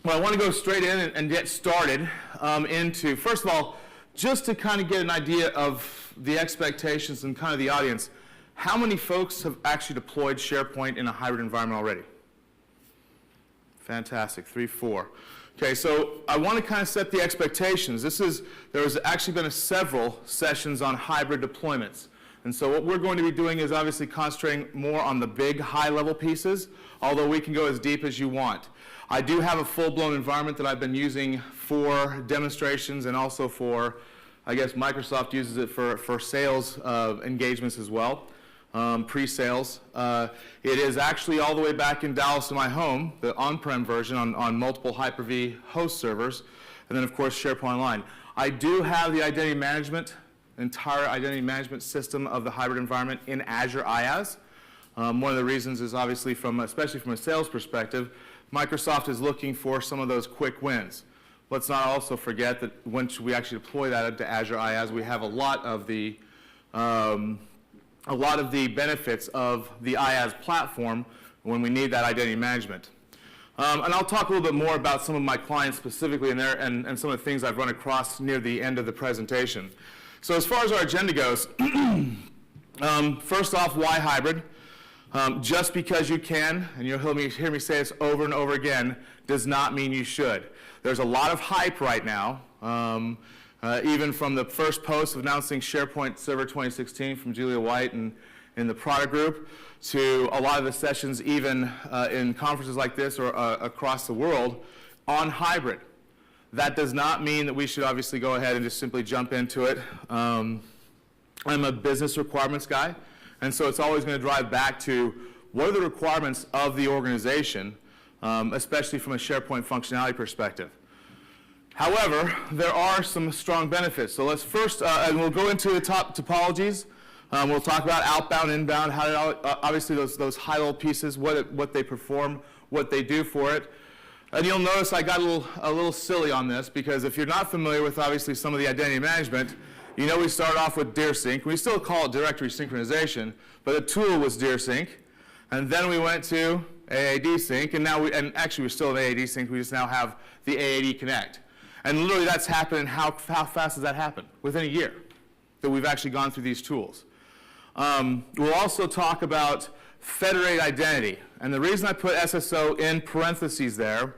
Well, I want to go straight in and get started into, first of all, just to kind of get an idea of the expectations and kind of the audience. How many folks have actually deployed SharePoint in a hybrid environment already? Fantastic, 3, 4. Okay, so I want to kind of set the expectations. There has actually been several sessions on hybrid deployments. And so what we're going to be doing is obviously concentrating more on the big high-level pieces, although we can go as deep as you want. I do have a full-blown environment that I've been using for demonstrations and also for, I guess Microsoft uses it for sales engagements as well, pre-sales. It is actually all the way back in Dallas to my home, the on-prem version on multiple Hyper-V host servers, and then of course SharePoint Online. I do have the identity management, entire identity management system of the hybrid environment in Azure IaaS. One of the reasons is obviously especially from a sales perspective, Microsoft is looking for some of those quick wins. Let's not also forget that once we actually deploy that into Azure IaaS, we have a lot of the benefits of the IaaS platform when we need that identity management. And I'll talk a little bit more about some of my clients specifically and some of the things I've run across near the end of the presentation. So as far as our agenda goes, first off, why hybrid? Just because you can, and you'll hear me say this over and over again, does not mean you should. There's a lot of hype right now, even from the first post of announcing SharePoint Server 2016 from Julia White and in the product group, to a lot of the sessions even in conferences like this or across the world on hybrid. That does not mean that we should obviously go ahead and just simply jump into it. I'm a business requirements guy. And so it's always going to drive back to what are the requirements of the organization, especially from a SharePoint functionality perspective. However, there are some strong benefits. So let's first, and we'll go into the top topologies. We'll talk about outbound, inbound, obviously those high-level pieces, what they perform, what they do for it. And you'll notice I got a little silly on this because if you're not familiar with obviously some of the identity management, you know we started off with DirSync. We still call it directory synchronization, but the tool was DirSync. And then we went to AADSync, and actually we're still in AADSync. We just now have the AAD Connect. And literally that's happened, and how fast does that happen? Within a year that we've actually gone through these tools. We'll also talk about Federated Identity. And the reason I put SSO in parentheses there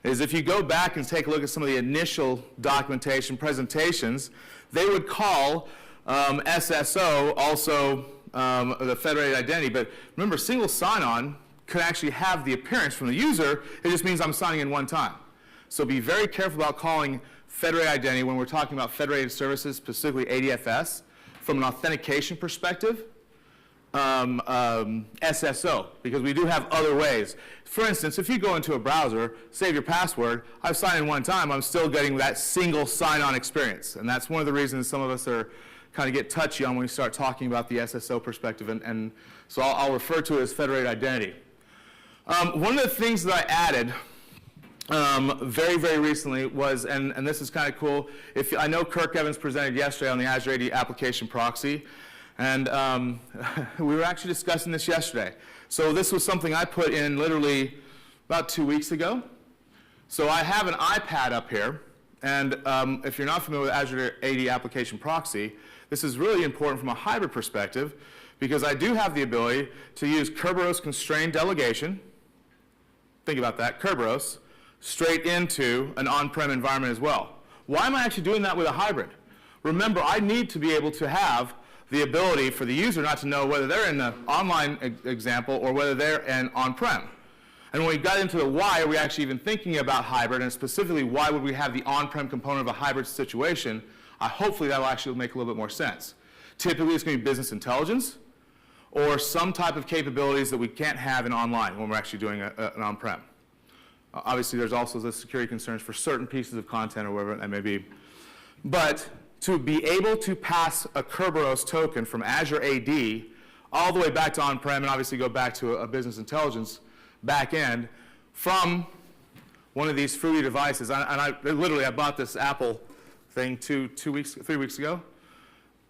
is if you go back and take a look at some of the initial documentation presentations, they would call SSO also the Federated Identity. But remember, single sign-on can actually have the appearance from the user. It just means I'm signing in one time. So be very careful about calling Federated Identity when we're talking about federated services, specifically ADFS, from an authentication perspective. SSO, because we do have other ways. For instance, if you go into a browser, save your password, I've signed in one time, I'm still getting that single sign-on experience. And that's one of the reasons some of us are kind of get touchy on when we start talking about the SSO perspective. And so I'll refer to it as Federated Identity. One of the things that I added very, very recently was, and this is kind of cool, I know Kirk Evans presented yesterday on the Azure AD application proxy. And we were actually discussing this yesterday. So this was something I put in literally about 2 weeks ago. So I have an iPad up here. And if you're not familiar with Azure AD application proxy, this is really important from a hybrid perspective because I do have the ability to use Kerberos constrained delegation. Think about that, Kerberos, straight into an on-prem environment as well. Why am I actually doing that with a hybrid? Remember, I need to be able to have the ability for the user not to know whether they're in the online example or whether they're in on-prem. And when we got into the why are we actually even thinking about hybrid, and specifically why would we have the on-prem component of a hybrid situation, hopefully that will actually make a little bit more sense. Typically it's going to be business intelligence or some type of capabilities that we can't have in online when we're actually doing an on-prem. Obviously there's also the security concerns for certain pieces of content or whatever that may be. But to be able to pass a Kerberos token from Azure AD all the way back to on-prem and obviously go back to a business intelligence back end from one of these fruity devices. And I bought this Apple thing 3 weeks ago.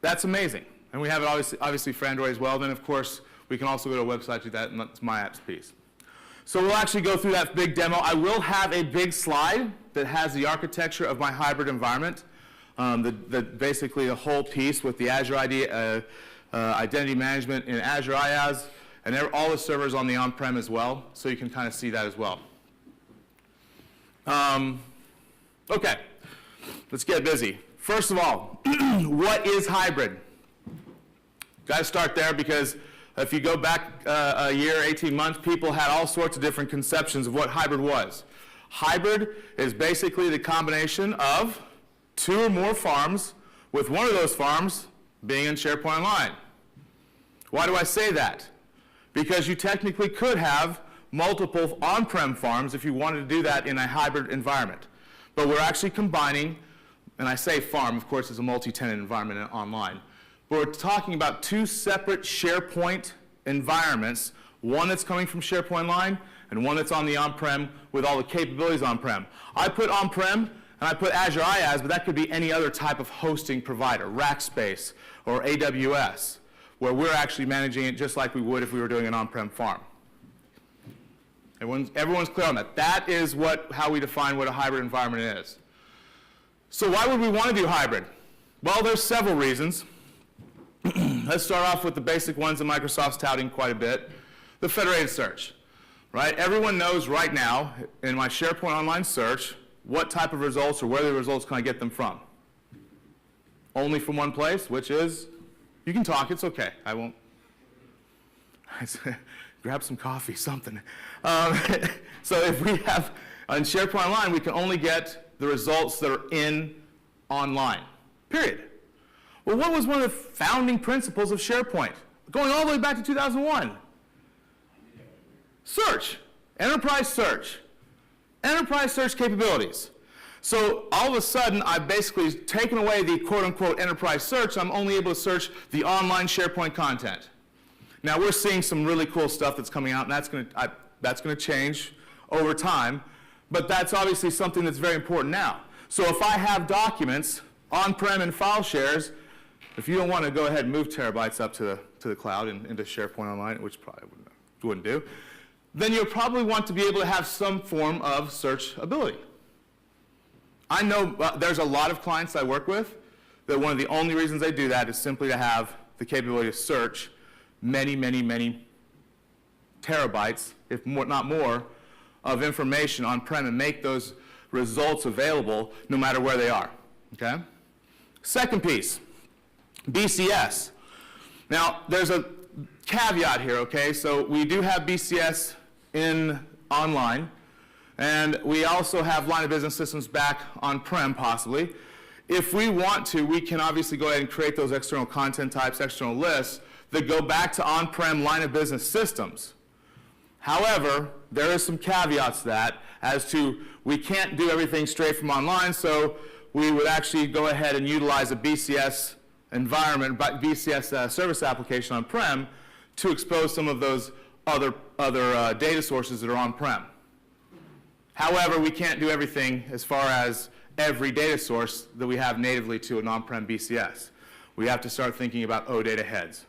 That's amazing. And we have it obviously for Android as well. Then, of course, we can also go to a website to do that, and that's my apps piece. So we'll actually go through that big demo. I will have a big slide that has the architecture of my hybrid environment, basically a whole piece with the Azure Identity Management in Azure IaaS, and all the servers on the on-prem as well, so you can kind of see that as well. Okay, let's get busy. First of all, what is hybrid? Got to start there, because if you go back a year, 18 months, people had all sorts of different conceptions of what hybrid was. Hybrid is basically the combination of 2 or more farms, with one of those farms being in SharePoint Online. Why do I say that? Because you technically could have multiple on-prem farms if you wanted to do that in a hybrid environment. But we're actually combining, and I say farm, of course, it's a multi-tenant environment online. But we're talking about 2 separate SharePoint environments, one that's coming from SharePoint Online and one that's on the on-prem with all the capabilities on-prem. I put on-prem and I put Azure IaaS, but that could be any other type of hosting provider, Rackspace or AWS, where we're actually managing it just like we would if we were doing an on-prem farm. Everyone's clear on that. That is how we define what a hybrid environment is. So why would we want to do hybrid? Well, there's several reasons. Let's start off with the basic ones that Microsoft's touting quite a bit. The federated search, right? Everyone knows right now in my SharePoint Online search what type of results or where the results can I get them from. Only from one place, which is, you can talk, it's okay. I won't. Grab some coffee, something. So if we have, on SharePoint Online, we can only get the results that are in online, period. Well, what was one of the founding principles of SharePoint? Going all the way back to 2001. Search. Enterprise search. Enterprise search capabilities. So all of a sudden, I've basically taken away the quote-unquote enterprise search. I'm only able to search the online SharePoint content. Now, we're seeing some really cool stuff that's coming out, and that's going to change over time. But that's obviously something that's very important now. So if I have documents on-prem and file shares, if you don't want to go ahead and move terabytes up to the cloud and into SharePoint Online, which probably wouldn't do, then you'll probably want to be able to have some form of search ability. I know there's a lot of clients I work with that one of the only reasons they do that is simply to have the capability to search many, many, many terabytes, if not more, of information on-prem and make those results available no matter where they are. Okay? Second piece. BCS. Now, there's a caveat here, okay? So we do have BCS in online, and we also have line of business systems back on-prem, possibly. If we want to, we can obviously go ahead and create those external content types, external lists, that go back to on-prem line of business systems. However, there is some caveats to that as to we can't do everything straight from online, so we would actually go ahead and utilize a BCS environment, BCS service application on-prem to expose some of those other data sources that are on-prem. However, we can't do everything as far as every data source that we have natively to an on-prem BCS. We have to start thinking about OData heads.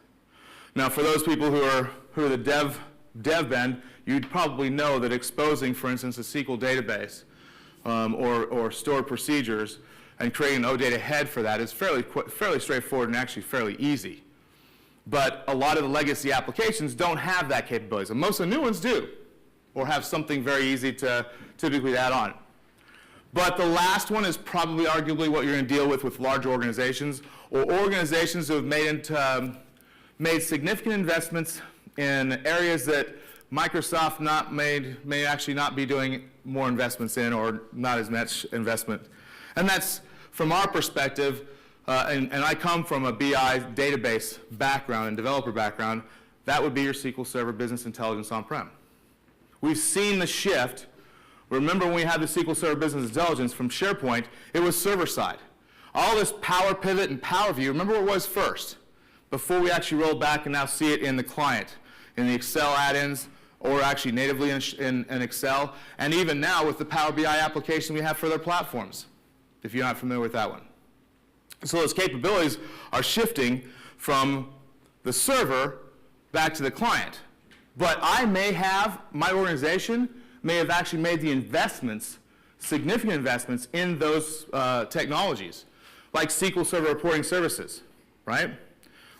Now, for those people who are the dev bend, you'd probably know that exposing, for instance, a SQL database or stored procedures and creating an OData head for that is fairly straightforward and actually fairly easy. But a lot of the legacy applications don't have that capability, and most of the new ones do, or have something very easy to typically add on. But the last one is probably arguably what you're going to deal with large organizations, or organizations who have made significant investments in areas that Microsoft may actually not be doing more investments in, or not as much investment. And that's, from our perspective, and I come from a BI database background and developer background, that would be your SQL Server Business Intelligence on-prem. We've seen the shift. Remember when we had the SQL Server Business Intelligence from SharePoint, it was server-side. All this Power Pivot and Power View, remember what it was first, before we actually rolled back and now see it in the client, in the Excel add-ins, or actually natively in Excel, and even now with the Power BI application we have for other platforms, if you're not familiar with that one. So those capabilities are shifting from the server back to the client. But my organization may have actually made the investments, significant investments in those technologies, like SQL Server reporting services, right?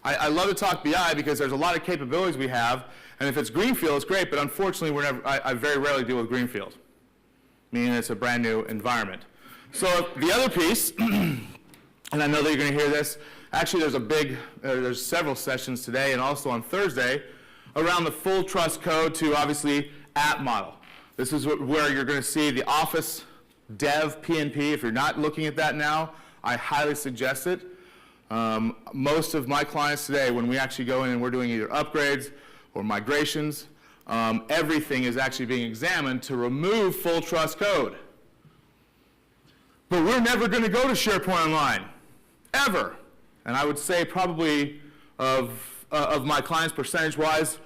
I love to talk BI because there's a lot of capabilities we have, and if it's greenfield, it's great, but unfortunately, I very rarely deal with greenfield, meaning it's a brand new environment. So the other piece, and I know that you're going to hear this, actually there's several sessions today and also on Thursday around the full trust code to obviously app model. This is where you're going to see the Office Dev PNP. If you're not looking at that now, I highly suggest it. Most of my clients today, when we actually go in and we're doing either upgrades or migrations, everything is actually being examined to remove full trust code. But we're never going to go to SharePoint Online, ever. And I would say probably of my clients percentage-wise,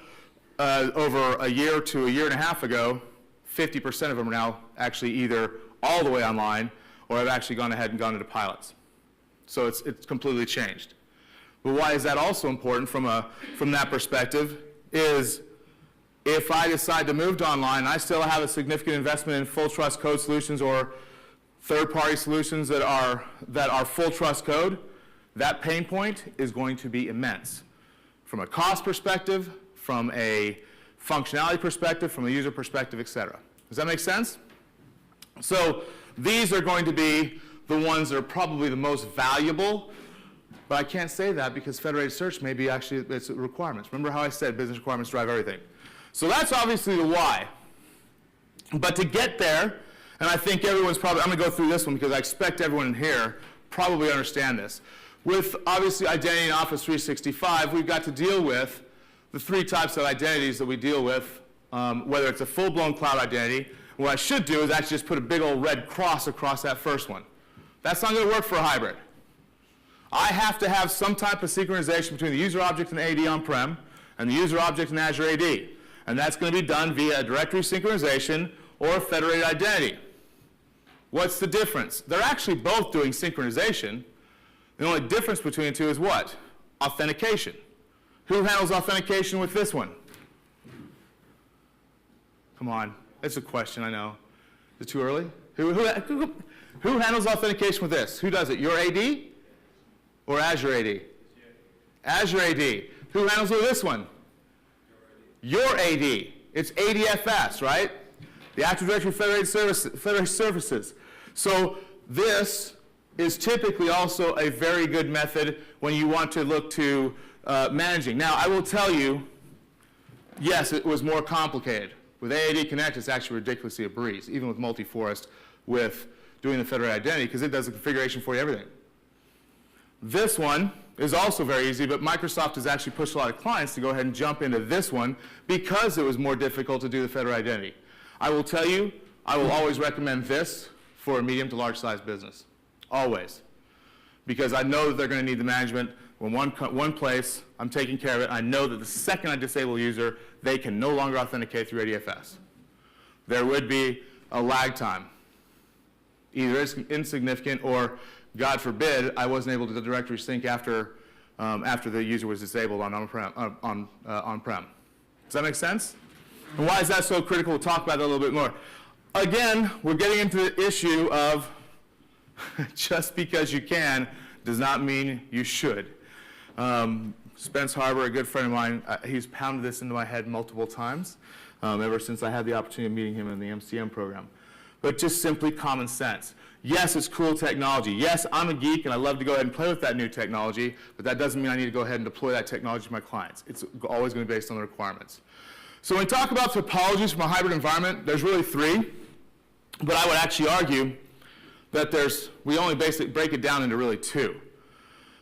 over a year to a year and a half ago, 50% of them are now actually either all the way online or have actually gone ahead and gone into pilots. So it's completely changed. But why is that also important from that perspective is if I decide to move to online, I still have a significant investment in full trust code solutions or third-party solutions that are full trust code, that pain point is going to be immense. From a cost perspective, from a functionality perspective, from a user perspective, et cetera. Does that make sense? So these are going to be the ones that are probably the most valuable, but I can't say that because federated search may be actually its requirements. Remember how I said business requirements drive everything. So that's obviously the why. But to get there, and I think everyone's probably, I'm going to go through this one because I expect everyone in here probably understand this. With obviously identity in Office 365, we've got to deal with the three types of identities that we deal with, whether it's a full-blown cloud identity. What I should do is actually just put a big old red cross across that first one. That's not going to work for a hybrid. I have to have some type of synchronization between the user object in AD on-prem and the user object in Azure AD. And that's going to be done via a directory synchronization or a federated identity. What's the difference? They're actually both doing synchronization. The only difference between the two is what? Authentication. Who handles authentication with this one? Come on. It's a question, I know. Is it too early? Who handles authentication with this? Who does it? Your AD or Azure AD? Azure AD. Who handles with this one? Your AD. It's ADFS, right? The Active Directory Federated Services. So this is typically also a very good method when you want to look to managing. Now, I will tell you, yes, it was more complicated. With AAD Connect, it's actually ridiculously a breeze, even with Multi-Forest, with doing the federated identity, because it does the configuration for you, everything. This one is also very easy, but Microsoft has actually pushed a lot of clients to go ahead and jump into this one because it was more difficult to do the federated identity. I will tell you, I will always recommend this for a medium to large size business. Always. Because I know that they're going to need the management. When one place, I'm taking care of it. I know that the second I disable a user, they can no longer authenticate through ADFS. There would be a lag time. Either it's insignificant or, God forbid, I wasn't able to do directory sync after the user was disabled on on-prem. Does that make sense? And why is that so critical? We'll talk about that a little bit more. Again, we're getting into the issue of just because you can does not mean you should. Spence Harbor, a good friend of mine, he's pounded this into my head multiple times ever since I had the opportunity of meeting him in the MCM program. But just simply common sense. Yes, it's cool technology. Yes, I'm a geek and I love to go ahead and play with that new technology, but that doesn't mean I need to go ahead and deploy that technology to my clients. It's always going to be based on the requirements. So when we talk about topologies from a hybrid environment, there's really three, but I would actually argue that we only basically break it down into really two.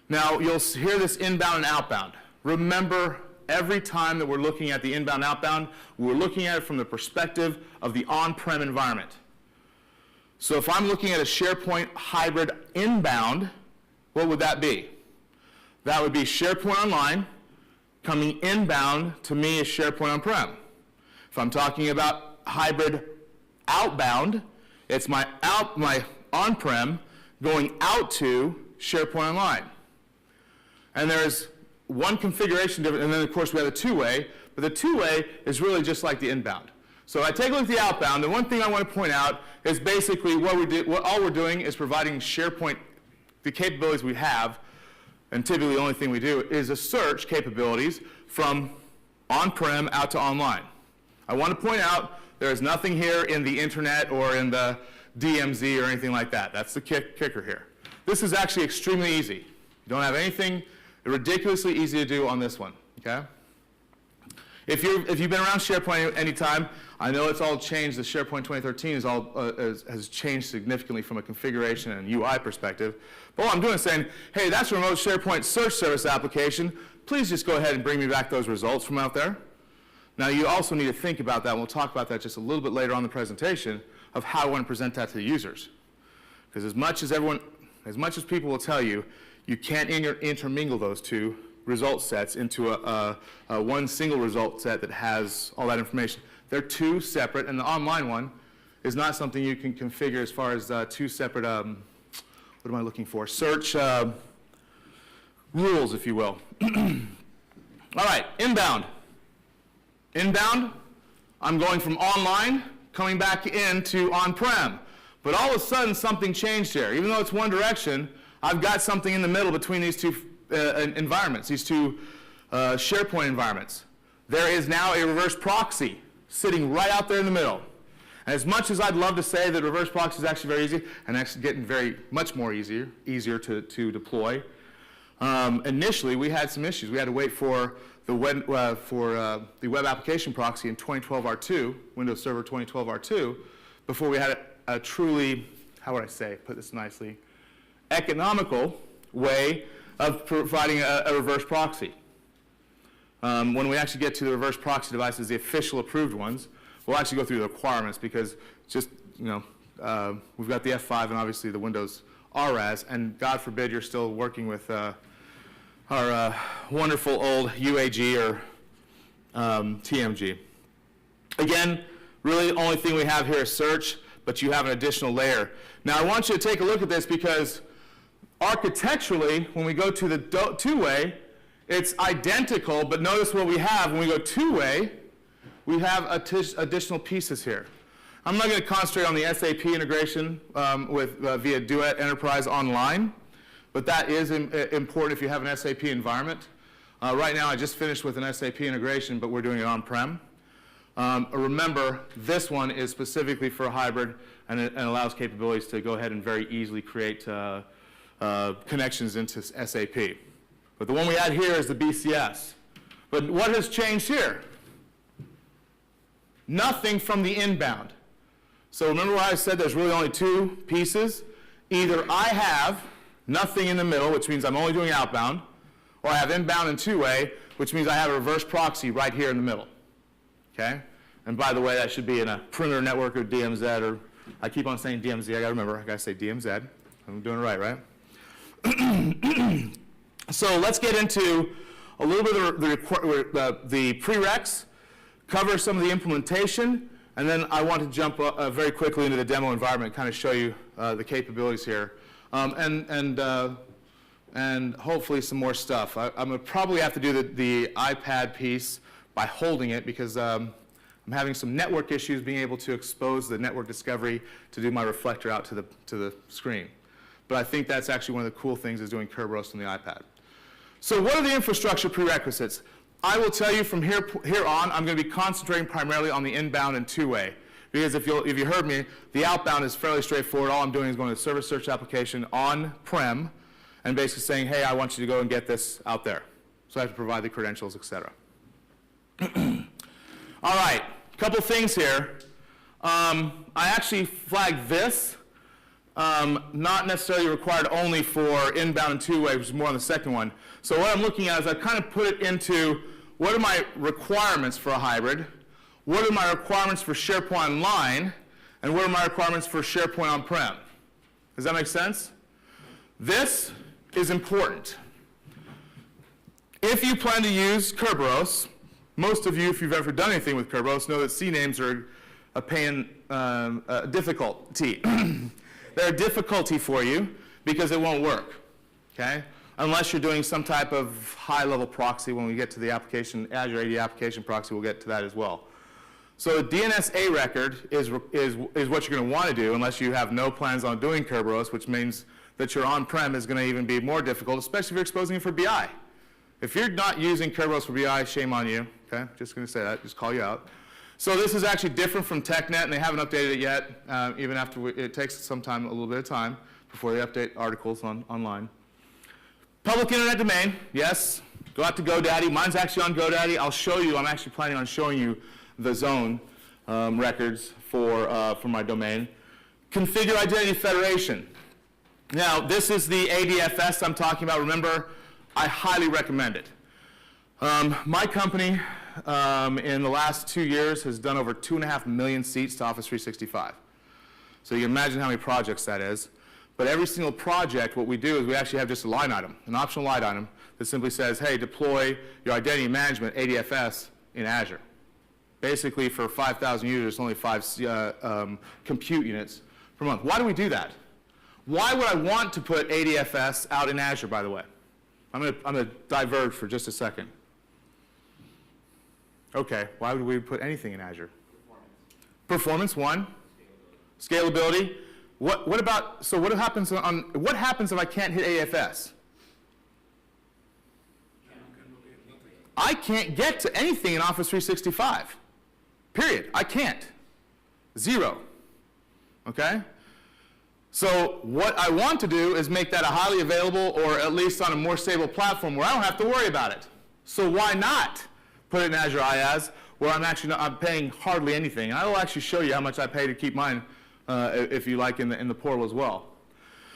Now, you'll hear this inbound and outbound. Remember, every time that we're looking at the inbound, outbound, we're looking at it from the perspective of the on-prem environment. So if I'm looking at a SharePoint hybrid inbound, what would that be? That would be SharePoint Online coming inbound to me as SharePoint on-prem. If I'm talking about hybrid outbound, it's my on-prem going out to SharePoint Online. And there's one configuration different, and then of course we have the two-way, but the two-way is really just like the inbound. So I take a look at the outbound, the one thing I want to point out is basically all we're doing is providing SharePoint, the capabilities we have, and typically the only thing we do is a search capabilities from on-prem out to online. I want to point out there is nothing here in the internet or in the DMZ or anything like that. That's the kicker here. This is actually extremely easy. You don't have anything ridiculously easy to do on this one, okay? If you've been around SharePoint any time, I know it's all changed. The SharePoint 2013 has changed significantly from a configuration and UI perspective. But all I'm doing is saying, hey, that's a remote SharePoint search service application. Please just go ahead and bring me back those results from out there. Now, you also need to think about that, and we'll talk about that just a little bit later on in the presentation, of how I want to present that to the users. Because as much as people will tell you, you can't intermingle those two result sets into a one single result set that has all that information. They're two separate, and the online one is not something you can configure as far as two separate, what am I looking for? Search rules, if you will. All right, inbound. Inbound, I'm going from online, coming back into on-prem. But all of a sudden, something changed here. Even though it's one direction, I've got something in the middle between these two environments, these two SharePoint environments. There is now a reverse proxy sitting right out there in the middle. And as much as I'd love to say that reverse proxy is actually very easy, and actually getting much more easier to deploy, initially we had some issues. We had to wait for the web application proxy in 2012 R2, Windows Server 2012 R2, before we had a truly, how would I say, put this nicely, economical way of providing a reverse proxy. When we actually get to the reverse proxy devices, the official approved ones, we'll actually go through the requirements because just, we've got the F5 and obviously the Windows RAS, and God forbid you're still working with our wonderful old UAG or TMG. Again, really the only thing we have here is search, but you have an additional layer. Now I want you to take a look at this because architecturally, when we go to the two-way, it's identical, but notice what we have. When we go two-way, we have additional pieces here. I'm not going to concentrate on the SAP integration via Duet Enterprise Online, but that is important if you have an SAP environment. Right now, I just finished with an SAP integration, but we're doing it on-prem. Remember, this one is specifically for a hybrid, and it allows capabilities to go ahead and very easily create connections into SAP. But the one we had here is the BCS. But what has changed here? Nothing from the inbound. So remember what I said, there's really only two pieces. Either I have nothing in the middle, which means I'm only doing outbound, or I have inbound and two-way, which means I have a reverse proxy right here in the middle. Okay? And by the way, that should be in a perimeter network or DMZ, or I keep on saying DMZ, I gotta remember, I gotta say DMZ. I'm doing it right, right? So let's get into a little bit of the prereqs, cover some of the implementation, and then I want to jump very quickly into the demo environment, kind of show you the capabilities here, and hopefully some more stuff. I'm going to probably have to do the iPad piece by holding it because I'm having some network issues being able to expose the network discovery to do my reflector out to the screen. But I think that's actually one of the cool things is doing Kerberos on the iPad. So what are the infrastructure prerequisites? I will tell you from here on, I'm going to be concentrating primarily on the inbound and two-way. Because if you heard me, the outbound is fairly straightforward. All I'm doing is going to the service search application on-prem and basically saying, hey, I want you to go and get this out there. So I have to provide the credentials, et cetera. All right, a couple things here. I actually flagged this. Not necessarily required only for inbound and two-way, which is more on the second one. So what I'm looking at is I kind of put it into what are my requirements for a hybrid, what are my requirements for SharePoint Online, and what are my requirements for SharePoint on-prem. Does that make sense? This is important. If you plan to use Kerberos, most of you, if you've ever done anything with Kerberos, know that CNAMEs are a pain, difficulty. They're a difficulty for you because it won't work, okay? unless you're doing some type of high-level proxy. When we get to the application, Azure AD application proxy, we'll get to that as well. So a DNS A record is what you're going to want to do unless you have no plans on doing Kerberos, which means that your on-prem is going to even be more difficult, especially if you're exposing it for BI. If you're not using Kerberos for BI, shame on you. Okay, just going to say that, just call you out. So this is actually different from TechNet, and they haven't updated it yet, even after it takes some time, a little bit of time, before they update articles online. Public internet domain, yes. Go out to GoDaddy. Mine's actually on GoDaddy. I'll show you. I'm actually planning on showing you the zone records for my domain. Configure Identity Federation. Now, this is the ADFS I'm talking about. Remember, I highly recommend it. My company, in the last 2 years, has done over 2.5 million seats to Office 365. So you can imagine how many projects that is. But every single project, what we do is we actually have just a line item, an optional line item that simply says, hey, deploy your identity management, ADFS, in Azure. Basically, for 5,000 users, only 5 compute units per month. Why do we do that? Why would I want to put ADFS out in Azure, by the way? I'm going to diverge for just a second. Okay, why would we put anything in Azure? Performance, one. Scalability. What about, so what happens if I can't hit AFS? I can't get to anything in Office 365. Period. I can't. Zero. Okay? So what I want to do is make that a highly available, or at least on a more stable platform where I don't have to worry about it. So why not put it in Azure IaaS, where I'm paying hardly anything? And I will actually show you how much I pay to keep mine, if you like, in the portal as well.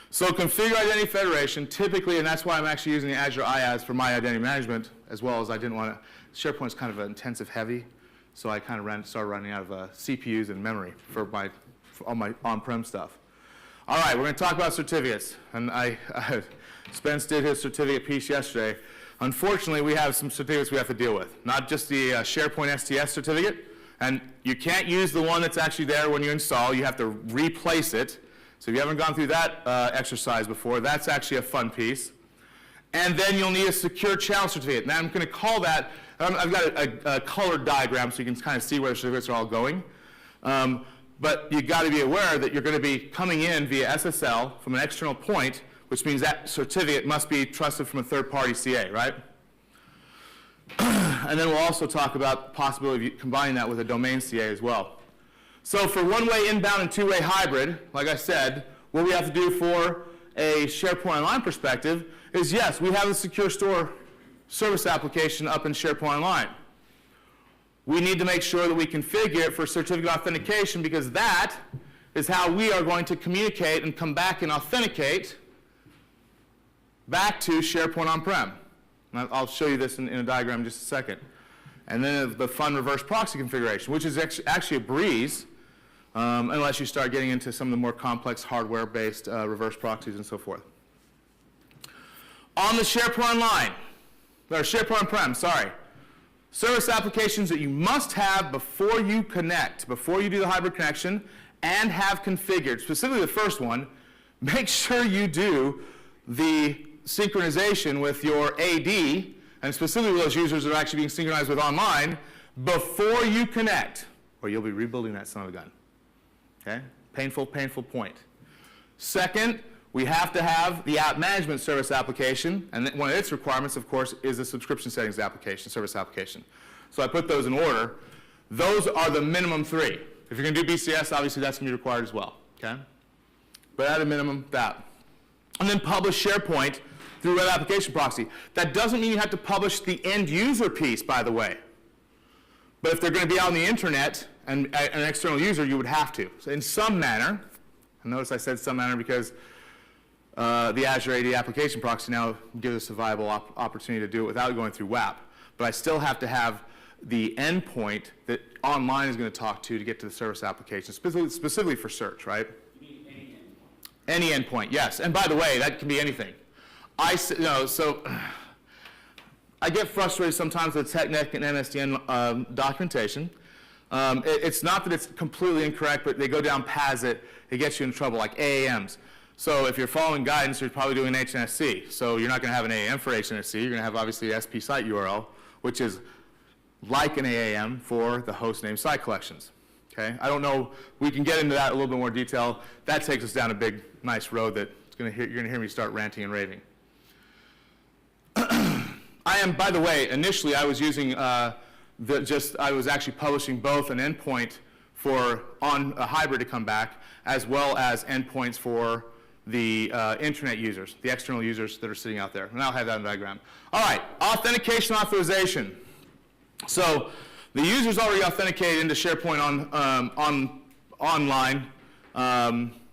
So configure Identity Federation, typically, and that's why I'm actually using the Azure IaaS for my identity management, as well as I didn't want to. SharePoint's kind of intensive heavy, so I kind of started running out of CPUs and memory for all my on-prem stuff. All right, we're going to talk about certificates. And Spence did his certificate piece yesterday. Unfortunately, we have some certificates we have to deal with, not just the SharePoint STS certificate. And you can't use the one that's actually there when you install. You have to replace it. So if you haven't gone through that exercise before, that's actually a fun piece. And then you'll need a secure channel certificate. Now I'm going to call that, I've got a colored diagram so you can kind of see where the certificates are all going. But you've got to be aware that you're going to be coming in via SSL from an external point, which means that certificate must be trusted from a third-party CA, right? And then we'll also talk about the possibility of combining that with a domain CA as well. So for one-way inbound and two-way hybrid, like I said, what we have to do for a SharePoint Online perspective is, yes, we have the secure store service application up in SharePoint Online. We need to make sure that we configure it for certificate authentication, because that is how we are going to communicate and come back and authenticate back to SharePoint on-prem. I'll show you this in a diagram in just a second. And then the fun reverse proxy configuration, which is actually a breeze, unless you start getting into some of the more complex hardware-based reverse proxies and so forth. On the SharePoint Online, or SharePoint on-prem, sorry. Service applications that you must have before you connect, before you do the hybrid connection, and have configured. Specifically the first one, make sure you do the synchronization with your AD, and specifically those users that are actually being synchronized with online, before you connect, or you'll be rebuilding that son of a gun. Okay? Painful, painful point. Second, we have to have the app management service application, and one of its requirements, of course, is the subscription settings application, service application. So I put those in order. Those are the minimum 3. If you're going to do BCS, obviously that's going to be required as well. Okay? But at a minimum, that. And then publish SharePoint through web application proxy. That doesn't mean you have to publish the end user piece, by the way. But if they're going to be out on the internet and an external user, you would have to. So in some manner, and notice I said some manner because the Azure AD application proxy now gives us a viable opportunity to do it without going through WAP. But I still have to have the endpoint that online is going to talk to get to the service application, specifically for search, right? You mean any endpoint? Any endpoint, yes. And by the way, that can be anything. So I get frustrated sometimes with TechNet and MSDN documentation. It's not that it's completely incorrect, but they go down paths that it gets you in trouble, like AAMs. So if you're following guidance, you're probably doing HNSC. So you're not going to have an AAM for HNSC. You're going to have obviously an SP site URL, which is like an AAM for the host name site collections. Okay? I don't know. We can get into that in a little bit more detail. That takes us down a big, nice road that you're going to hear me start ranting and raving. By the way, initially I was using I was actually publishing both an endpoint for on a hybrid to come back, as well as endpoints for the internet users, the external users that are sitting out there. And I'll have that in the diagram. All right, authentication authorization. So the user's already authenticated into SharePoint online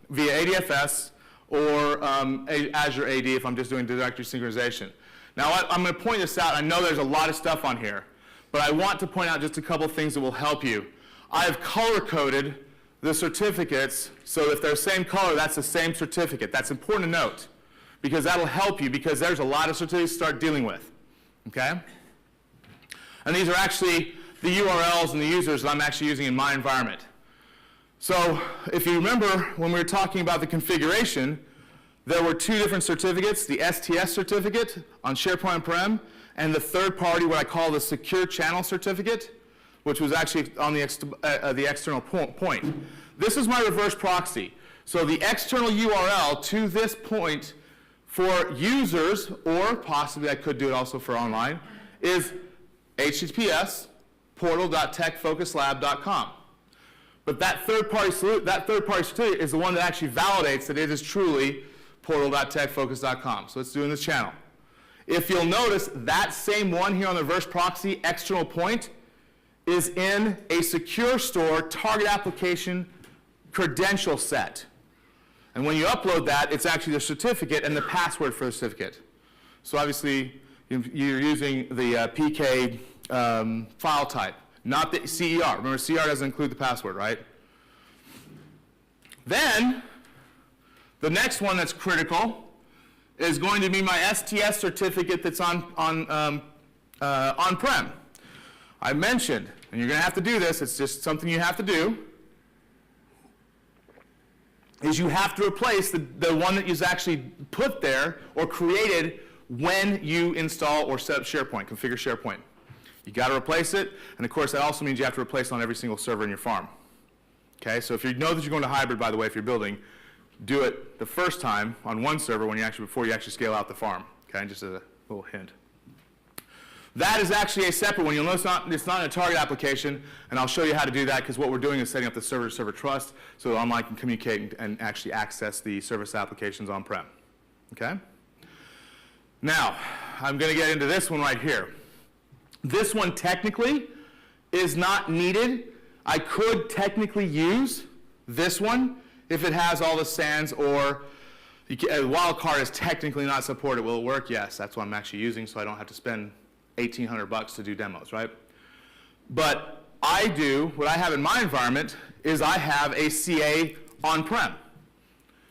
via ADFS or Azure AD if I'm just doing directory synchronization. Now I'm going to point this out. I know there's a lot of stuff on here, but I want to point out just a couple of things that will help you. I've color-coded the certificates, so if they're the same color, that's the same certificate. That's important to note, because that'll help you, because there's a lot of certificates to start dealing with, okay? And these are actually the URLs and the users that I'm actually using in my environment. So if you remember when we were talking about the configuration, there were two different certificates, the STS certificate on SharePoint on-prem, and the third party, what I call the secure channel certificate, which was actually on the external point. This is my reverse proxy. So the external URL to this point for users, or possibly I could do it also for online, is https portal.techfocuslab.com. But that third-party certificate is the one that actually validates that it is truly portal.techfocus.com. So let's do it in this channel. If you'll notice, that same one here on the reverse proxy external point is in a secure store target application credential set. And when you upload that, it's actually the certificate and the password for the certificate. So obviously, you're using the PK file type, not the CER. Remember, CER doesn't include the password, right? Then, the next one that's critical is going to be my STS certificate that's on-prem. I mentioned, and you're going to have to do this, it's just something you have to do, is you have to replace the one that is actually put there or created when you install or set up SharePoint, configure SharePoint. You got to replace it, and of course that also means you have to replace it on every single server in your farm. Okay, so if you know that you're going to hybrid, by the way, if you're building, do it the first time on one server before you actually scale out the farm. Okay, just as a little hint. That is actually a separate one. You'll notice it's not in a target application, and I'll show you how to do that, because what we're doing is setting up the server-to-server trust so that online can communicate and actually access the service applications on-prem. Okay? Now, I'm going to get into this one right here. This one technically is not needed. I could technically use this one if it has all the SANs, or wildcard is technically not supported. Will it work? Yes, that's what I'm actually using, so I don't have to spend $1,800 to do demos, right? But what I have in my environment is I have a CA on-prem.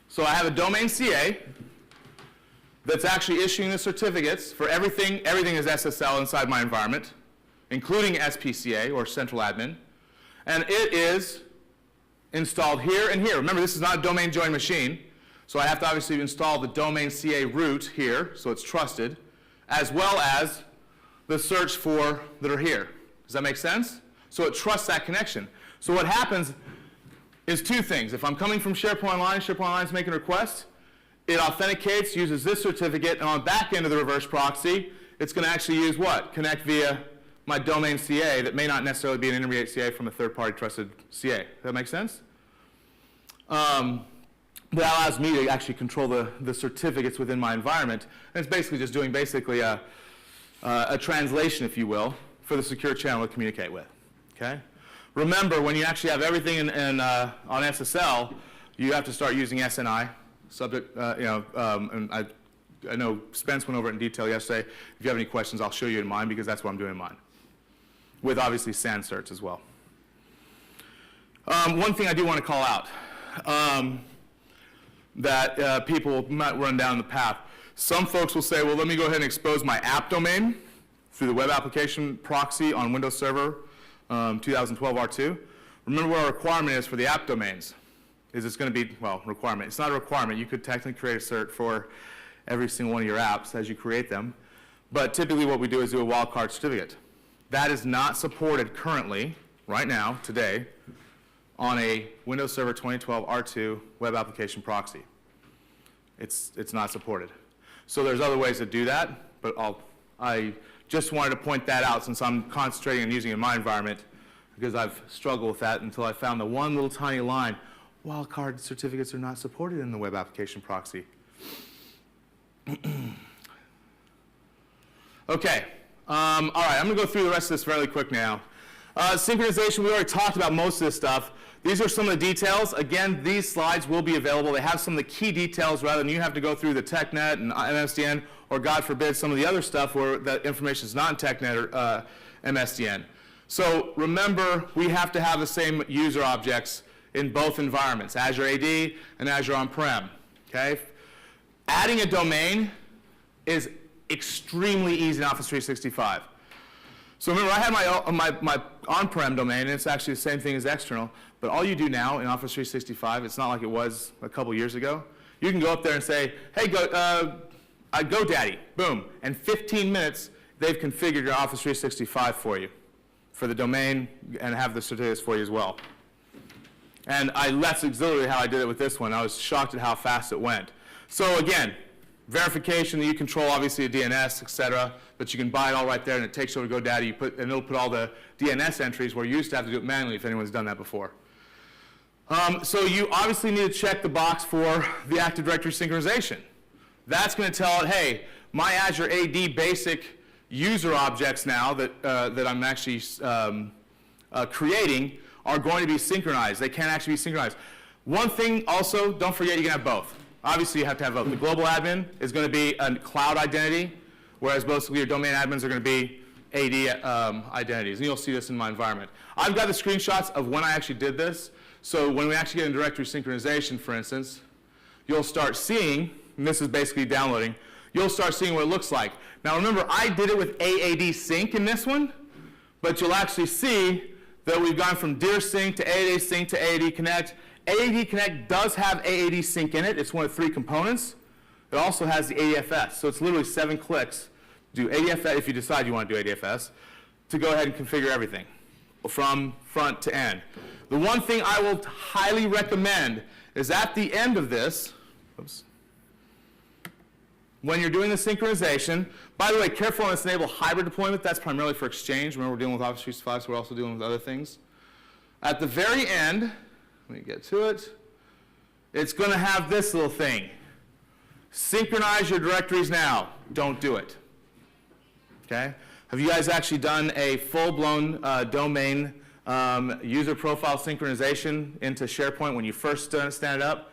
So I have a domain CA that's actually issuing the certificates for everything. Everything is SSL inside my environment, including SPCA, or central admin. And it is installed here and here. Remember, this is not a domain join machine, so I have to obviously install the domain CA root here, so it's trusted, as well as the search for that are here. Does that make sense? So it trusts that connection. So what happens is two things. If I'm coming from SharePoint Online is making a request, it authenticates, uses this certificate, and on the back end of the reverse proxy, it's going to actually use what? Connect via my domain CA that may not necessarily be an intermediate CA from a third-party trusted CA. Does that make sense? That allows me to actually control the certificates within my environment. And it's basically just doing a translation, if you will, for the secure channel to communicate with. Okay? Remember, when you actually have everything on SSL, you have to start using SNI. And I know Spence went over it in detail yesterday. If you have any questions, I'll show you in mine, because that's what I'm doing in mine, with obviously SAN certs as well. One thing I do want to call out that people might run down the path. Some folks will say, well, let me go ahead and expose my app domain through the web application proxy on Windows Server 2012 R2. Remember what our requirement is for the app domains. is it's going to be, well, requirement. It's not a requirement. You could technically create a cert for every single one of your apps as you create them. But typically what we do is do a wildcard certificate. That is not supported currently, right now, today, on a Windows Server 2012 R2 web application proxy. It's not supported. So there's other ways to do that, but I just wanted to point that out since I'm concentrating on using it in my environment, because I've struggled with that until I found the one little tiny line, wildcard certificates are not supported in the web application proxy. Okay, all right, I'm going to go through the rest of this fairly quick now. Synchronization, we already talked about most of this stuff. These are some of the details. Again, these slides will be available. They have some of the key details rather than you have to go through the TechNet and MSDN, or God forbid, some of the other stuff where that information is not in TechNet or MSDN. So remember, we have to have the same user objects in both environments, Azure AD and Azure On-Prem, okay? Adding a domain is extremely easy in Office 365. So remember, I had my on-prem domain, and it's actually the same thing as external, but all you do now in Office 365, it's not like it was a couple years ago. You can go up there and say, hey, GoDaddy, boom, and 15 minutes, they've configured your Office 365 for you, for the domain, and have the certificates for you as well. And that's literally how I did it with this one. I was shocked at how fast it went. So again, verification that you control, obviously a DNS, et cetera, but you can buy it all right there, and it takes you over to GoDaddy, and it'll put all the DNS entries where you used to have to do it manually if anyone's done that before. So you obviously need to check the box for the Active Directory synchronization. That's going to tell it, hey, my Azure AD basic user objects now that I'm actually creating are going to be synchronized. They can actually be synchronized. One thing also, don't forget you can have both. Obviously, you have to have both. The global admin is going to be a cloud identity, whereas basically your domain admins are going to be AD identities. And you'll see this in my environment. I've got the screenshots of when I actually did this. So when we actually get in directory synchronization, for instance, you'll start seeing, and this is basically downloading, you'll start seeing what it looks like. Now remember, I did it with AADSync in this one, but you'll actually see that we've gone from DirSync to AADSync to AAD Connect. AAD Connect does have AADSync in it. It's one of 3 components. It also has the ADFS. So it's literally 7 clicks to do ADFS, if you decide you want to do ADFS, to go ahead and configure everything from front to end. The one thing I will highly recommend is at the end of this, oops, when you're doing the synchronization, by the way, careful on this enable hybrid deployment. That's primarily for Exchange. Remember, we're dealing with Office 365, so we're also dealing with other things. At the very end, let me get to it, it's going to have this little thing. Synchronize your directories now. Don't do it. Okay? Have you guys actually done a full-blown domain user profile synchronization into SharePoint when you first stand it up?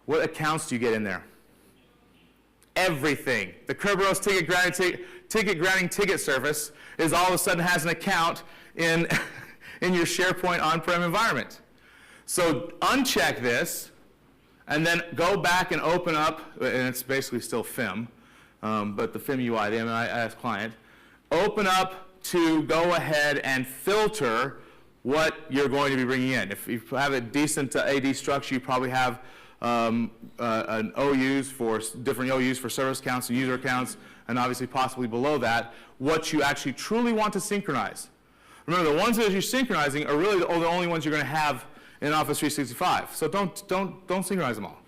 What accounts do you get in there? Everything. The Kerberos ticket granting ticket service is all of a sudden has an account in your SharePoint on-prem environment. So uncheck this, and then go back and open up, and it's basically still FIM, but the FIM UI, the IaaS client, open up to go ahead and filter what you're going to be bringing in. If you have a decent AD structure, you probably have an OUs for different OUs for service accounts and user accounts, and obviously possibly below that, what you actually truly want to synchronize. Remember, the ones that you're synchronizing are really the only ones you're going to have in Office 365. So don't synchronize them all.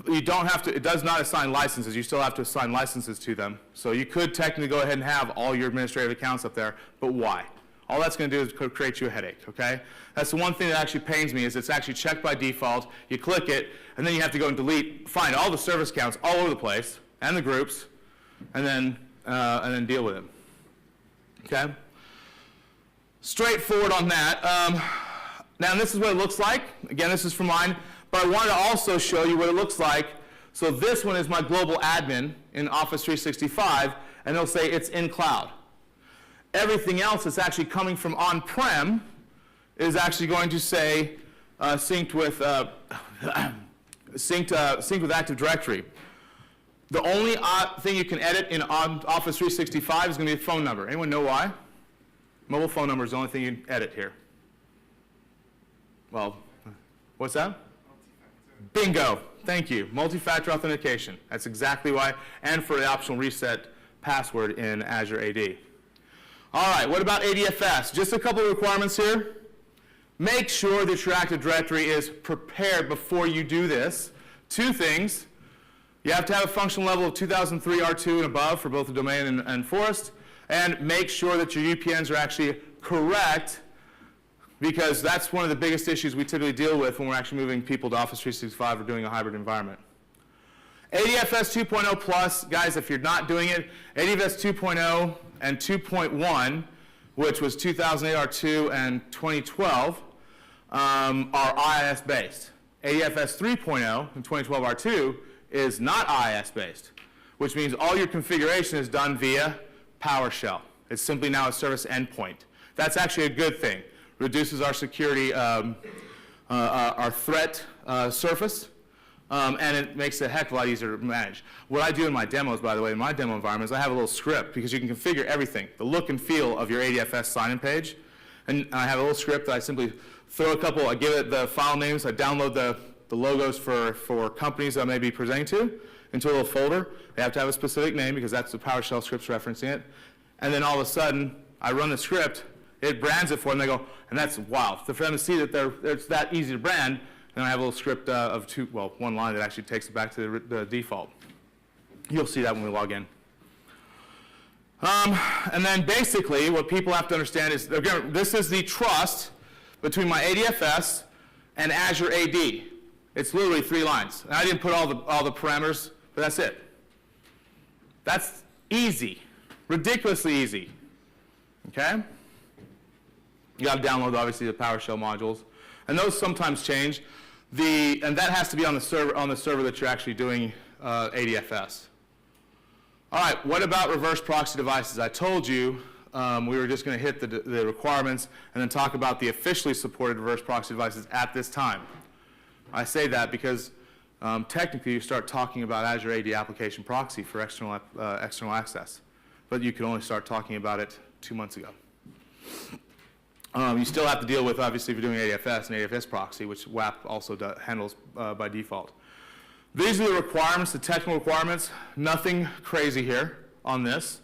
You don't have to, it does not assign licenses. You still have to assign licenses to them. So you could technically go ahead and have all your administrative accounts up there, but why? All that's going to do is create you a headache, okay? That's the one thing that actually pains me is it's actually checked by default. You click it, and then you have to go and find all the service accounts all over the place, and the groups, and then deal with it, okay? Straightforward on that. Now, this is what it looks like. Again, this is from mine, but I wanted to also show you what it looks like. So this one is my global admin in Office 365, and it'll say it's in cloud. Everything else that's actually coming from on-prem is actually going to say synced with Active Directory. The only thing you can edit in Office 365 is going to be a phone number. Anyone know why? Mobile phone number is the only thing you can edit here. Well, what's that? Bingo. Thank you. Multi-factor authentication. That's exactly why. And for the optional reset password in Azure AD. All right, what about ADFS? Just a couple of requirements here. Make sure that your Active Directory is prepared before you do this. Two things. You have to have a functional level of 2003 R2 and above for both the domain and forest. And make sure that your UPNs are actually correct, because that's one of the biggest issues we typically deal with when we're actually moving people to Office 365 or doing a hybrid environment. ADFS 2.0 plus, guys, if you're not doing it, ADFS 2.0 and 2.1, which was 2008 R2 and 2012, are IaaS based. ADFS 3.0 and 2012 R2 is not IaaS based, which means all your configuration is done via PowerShell. It's simply now a service endpoint. That's actually a good thing. Reduces our security, our threat surface, and it makes it a heck of a lot easier to manage. What I do in my demos, by the way, in my demo environment, is I have a little script, because you can configure everything, the look and feel of your ADFS sign-in page. And I have a little script that I simply throw a couple, I give it the file names, I download the logos for companies that I may be presenting to into a little folder. They have to have a specific name, because that's the PowerShell script's referencing it. And then all of a sudden, I run the script, it brands it for them, they go, and that's wow. So for them to see that it's that easy to brand, then I have a little script of one line that actually takes it back to the default. You'll see that when we log in. And then basically, what people have to understand is, again, this is the trust between my ADFS and Azure AD. It's literally 3 lines. And I didn't put all the parameters, but that's it. That's easy, ridiculously easy. Okay? You got to download, obviously, the PowerShell modules, and those sometimes change. And that has to be on the server that you're actually doing ADFS. All right, what about reverse proxy devices? I told you we were just going to hit the requirements and then talk about the officially supported reverse proxy devices at this time. I say that because technically you start talking about Azure AD application proxy for external access, but you could only start talking about it 2 months ago. You still have to deal with, obviously, if you're doing ADFS and ADFS proxy, which WAP also handles by default. These are the requirements, the technical requirements. Nothing crazy here on this.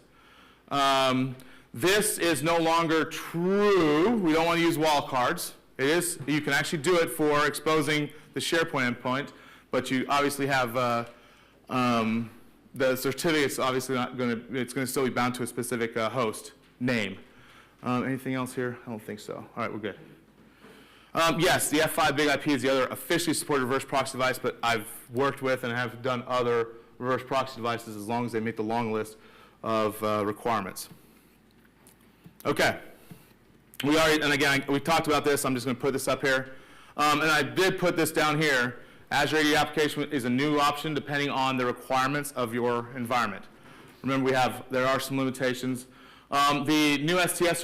This is no longer true. We don't want to use wildcards. It is, you can actually do it for exposing the SharePoint endpoint, but you obviously have the certificate's obviously not going to, it's going to still be bound to a specific host name. Anything else here? I don't think so. All right, we're good. Yes, the F5 Big IP is the other officially supported reverse proxy device, but I've worked with and have done other reverse proxy devices as long as they meet the long list of requirements. Okay. And again, we talked about this. I'm just going to put this up here. And I did put this down here. Azure AD application is a new option depending on the requirements of your environment. Remember, there are some limitations. The new STS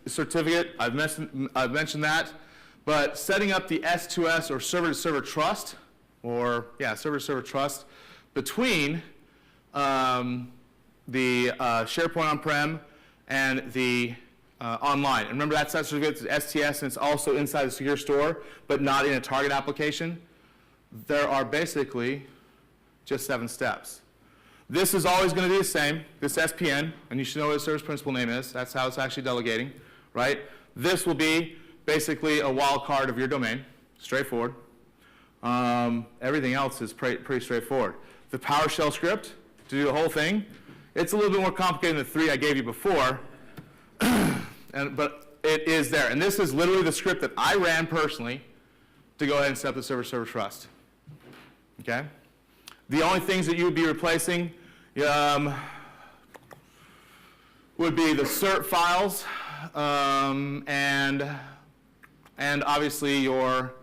certificate, I've mentioned that. But setting up the S2S or server-to-server trust, server-to-server trust between the SharePoint on-prem and the online. And remember, that certificate is STS, and it's also inside the secure store, but not in a target application. There are basically just 7 steps. This is always going to be the same, this SPN, and you should know what the service principal name is. That's how it's actually delegating, right? This will be basically a wildcard of your domain, straightforward. Everything else is pretty straightforward. The PowerShell script to do the whole thing, it's a little bit more complicated than the 3 I gave you before, but it is there. And this is literally the script that I ran personally to go ahead and set up the server-server trust. Okay? The only things that you would be replacing would be the cert files and obviously your,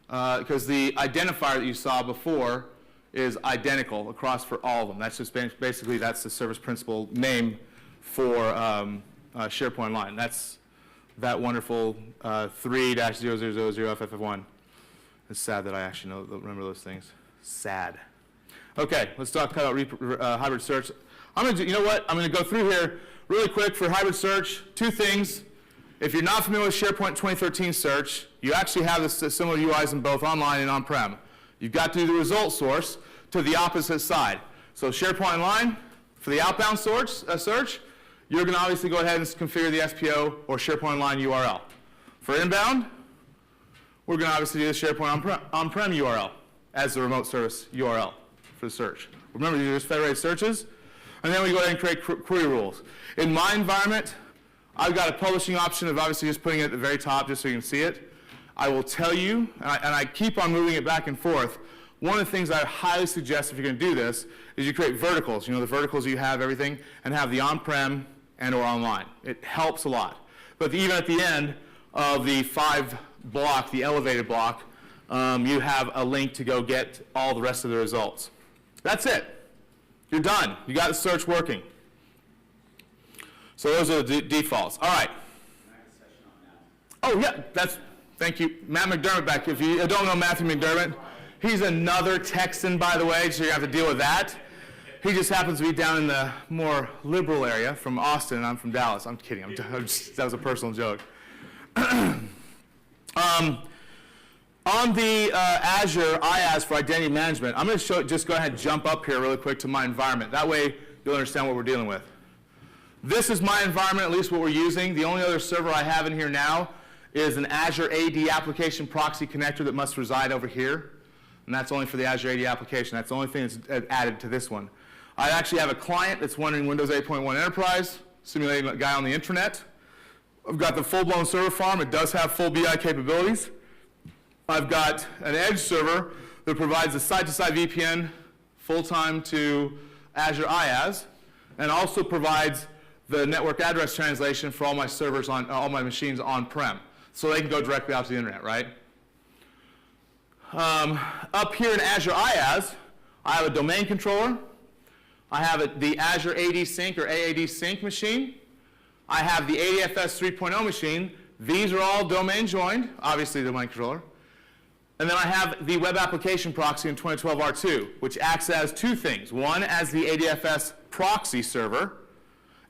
because the identifier that you saw before is identical across for all of them. That's just basically, that's the service principal name for SharePoint Online. That's that wonderful 3-0000FFF1. It's sad that I actually remember those things. Sad. Okay, let's talk about hybrid search. I'm going to do, you know what? I'm going to go through here really quick for hybrid search. 2 things. If you're not familiar with SharePoint 2013 search, you actually have this similar UIs in both online and on-prem. You've got to do the result source to the opposite side. So SharePoint Online, for the outbound search, you're going to obviously go ahead and configure the SPO or SharePoint Online URL. For inbound, we're going to obviously do the SharePoint on-prem URL as the remote service URL for the search. Remember, these are just federated searches. And then we go ahead and create query rules. In my environment, I've got a publishing option of obviously just putting it at the very top just so you can see it. I will tell you, and I keep on moving it back and forth, one of the things I highly suggest if you're going to do this is you create verticals. You know, the verticals you have, everything, and have the on-prem and or online. It helps a lot. But even at the end of the 5-block, the elevated block, you have a link to go get all the rest of the results. That's it. You're done. You got the search working. So those are the defaults. All right. Oh, yeah, thank you. Matt McDermott back. If you don't know Matthew McDermott, he's another Texan, by the way, so you have to deal with that. He just happens to be down in the more liberal area from Austin, and I'm from Dallas. I'm kidding. That was a personal joke. On the Azure IaaS for identity management, I'm going to just go ahead and jump up here really quick to my environment. That way you'll understand what we're dealing with. This is my environment, at least what we're using. The only other server I have in here now is an Azure AD application proxy connector that must reside over here. And that's only for the Azure AD application. That's the only thing that's added to this one. I actually have a client that's running Windows 8.1 Enterprise, simulating a guy on the intranet. I've got the full-blown server farm. It does have full BI capabilities. I've got an edge server that provides a site-to-site VPN full-time to Azure IaaS, and also provides the network address translation for all my servers on all my machines on-prem, so they can go directly out to the internet, right? Up here in Azure IaaS, I have a domain controller. I have the Azure AADSync or AADSync machine. I have the ADFS 3.0 machine. These are all domain joined, obviously the domain controller. And then I have the web application proxy in 2012 R2, which acts as two things. One, as the ADFS proxy server,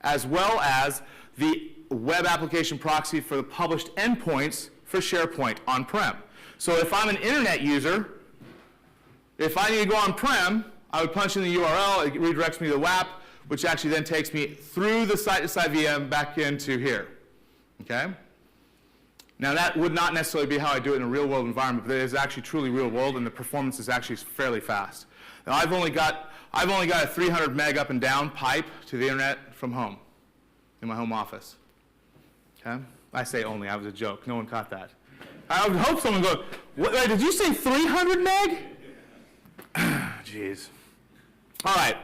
as well as the web application proxy for the published endpoints for SharePoint on-prem. So if I'm an internet user, if I need to go on-prem, I would punch in the URL, it redirects me to the WAP, which actually then takes me through the site-to-site VM back into here, okay? Now that would not necessarily be how I do it in a real-world environment, but it is actually truly real-world, and the performance is actually fairly fast. Now I've only got a 300 meg up and down pipe to the internet from home, in my home office, okay? I say only, that was a joke, no one caught that. I would hope someone goes, wait, did you say 300 meg? Jeez. All right,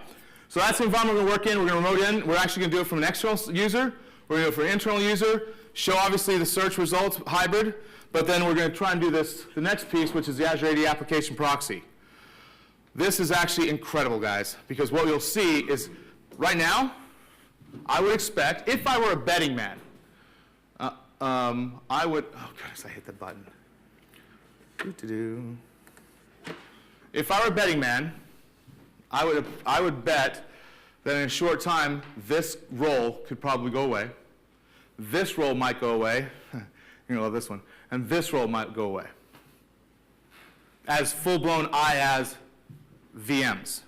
so that's the environment we're going to work in. We're going to remote in. We're actually going to do it from an external user. We're going to do it for an internal user, show obviously the search results hybrid, but then we're going to try and do this, the next piece, which is the Azure AD application proxy. This is actually incredible, guys, because what you'll see is right now, I would expect, if I were a betting man, I would, oh goodness, I hit the button. If I were a betting man, I would bet that in a short time, this role could probably go away. This role might go away. You're going to love this one. And this role might go away. As full-blown IaaS VMs.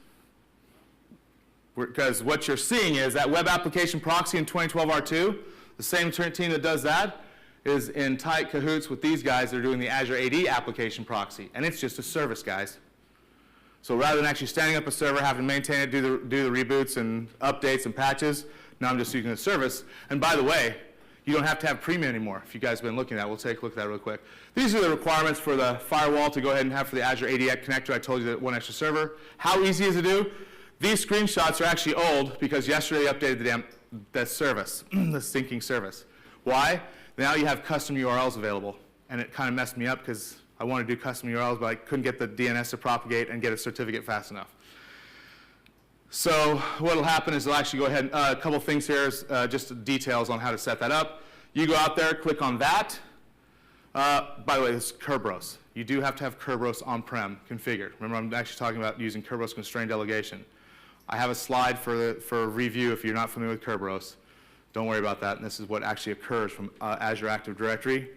Because what you're seeing is that web application proxy in 2012 R2, the same team that does that is in tight cahoots with these guys that are doing the Azure AD application proxy. And it's just a service, guys. So rather than actually standing up a server, having to maintain it, do the reboots and updates and patches, now I'm just using the service. And by the way, you don't have to have premium anymore. If you guys have been looking at that, we'll take a look at that real quick. These are the requirements for the firewall to go ahead and have for the Azure AD connector. I told you that one extra server. How easy is it to do? These screenshots are actually old because yesterday they updated the service, the syncing service. Why? Now you have custom URLs available. And it kind of messed me up because I wanted to do custom URLs, but I couldn't get the DNS to propagate and get a certificate fast enough. So what will happen is they'll actually go ahead, a couple things here, just details on how to set that up. You go out there, click on that. By the way, this is Kerberos. You do have to have Kerberos on-prem configured. Remember, I'm actually talking about using Kerberos constrained delegation. I have a slide for review if you're not familiar with Kerberos. Don't worry about that, and this is what actually occurs from Azure Active Directory